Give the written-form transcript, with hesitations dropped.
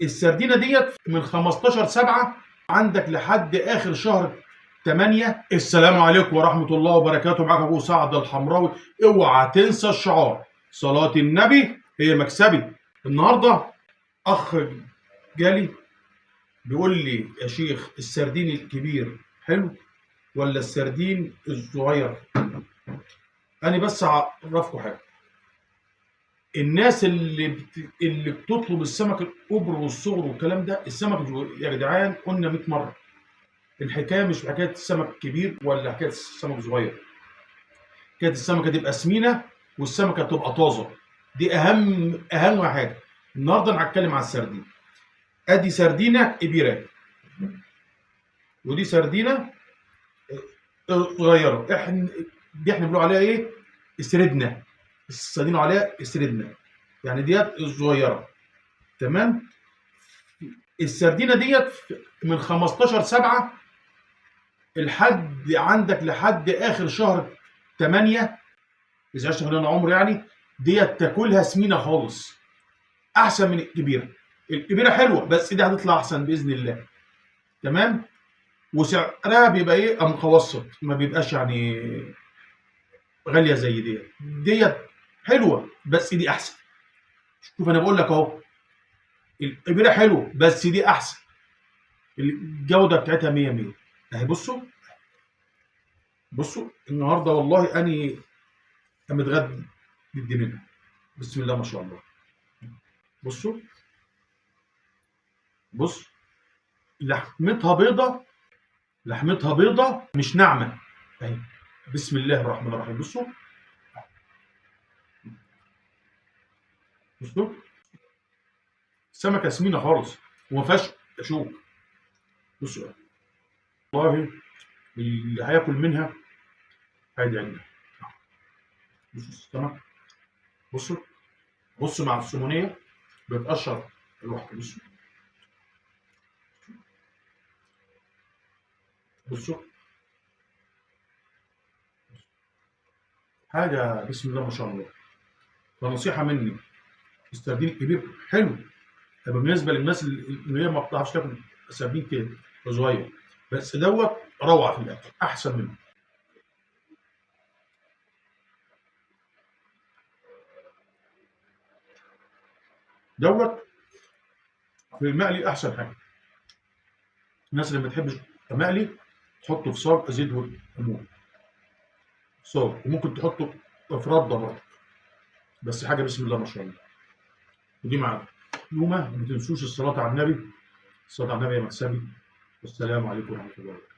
السردينه ديت من 15/7 عندك لحد اخر شهر 8. السلام عليكم ورحمه الله وبركاته. معاك ابو سعد الحمراوي. اوعى تنسى الشعار: صلاه النبي هي مكسبي. النهارده اخ جالي بيقول لي: يا شيخ، السردين الكبير حلو ولا السردين الصغير؟ انا بس اعرفكم حاجه. الناس اللي بتطلب السمك الكبر والصغر والكلام ده، السمك يا جدعان قلنا 100 مره، الحكايه مش حكايه السمك كبير ولا حكايه السمك صغير. حكايه السمكه تبقى سمينه والسمكه تبقى طازه، دي اهم حاجه. النهارده انا هتكلم على السردين. ادي سردينه كبيره ودي سردينه صغيره. احنا بنقول عليها ايه؟ استردنا. السردينه عليها استردنا، يعني ديت الصغيره. تمام. السردينه ديت من 15/7 لحد اخر شهر 8، اذا عشت خلال عمر يعني. ديت تاكلها سمينه خالص، احسن من الكبيره. الكبيره حلوه بس دي هتطلع احسن باذن الله. تمام. وسعرها بيبقى ايه؟ متوسط، ما بيبقاش يعني غاليه زي ديت حلوه بس دي احسن. شوف انا بقول لك اهو، الكبيره حلوه بس دي احسن، الجوده بتاعتها 100 100 اهي. بصوا النهارده والله اني متغدي منها. بسم الله ما شاء الله. بصوا، بص، لحمتها بيضه مش ناعمه اهي. بسم الله الرحمن الرحيم. بصوا السمكه سمينه خالص وما فيهاش شوك. بصوا والله اللي هياكل منها هيدعي لنا. بصوا السمك، بصوا مع السمونيه بتقشر لوحده. بصوا حاجه بسم الله ما شاء الله. فنصيحه مني: السردين الكبير حلو، طب بالنسبه للناس اللي هي ما بتعرفش تاكل سردين كده صغير، بس دوت روعه في الاكل، احسن منه. دوت في المقلي احسن حاجه. الناس اللي ما بتحبش المقلي تحطه في صاج زيت وليمون صاج، وممكن تحطه في رده برضه، بس حاجه بسم الله ما شاء الله. ودي معانا يومه. ما تنسوش الصلاه على النبي. الصلاه على النبي يا مكسبي. والسلام عليكم ورحمه الله وبركاته.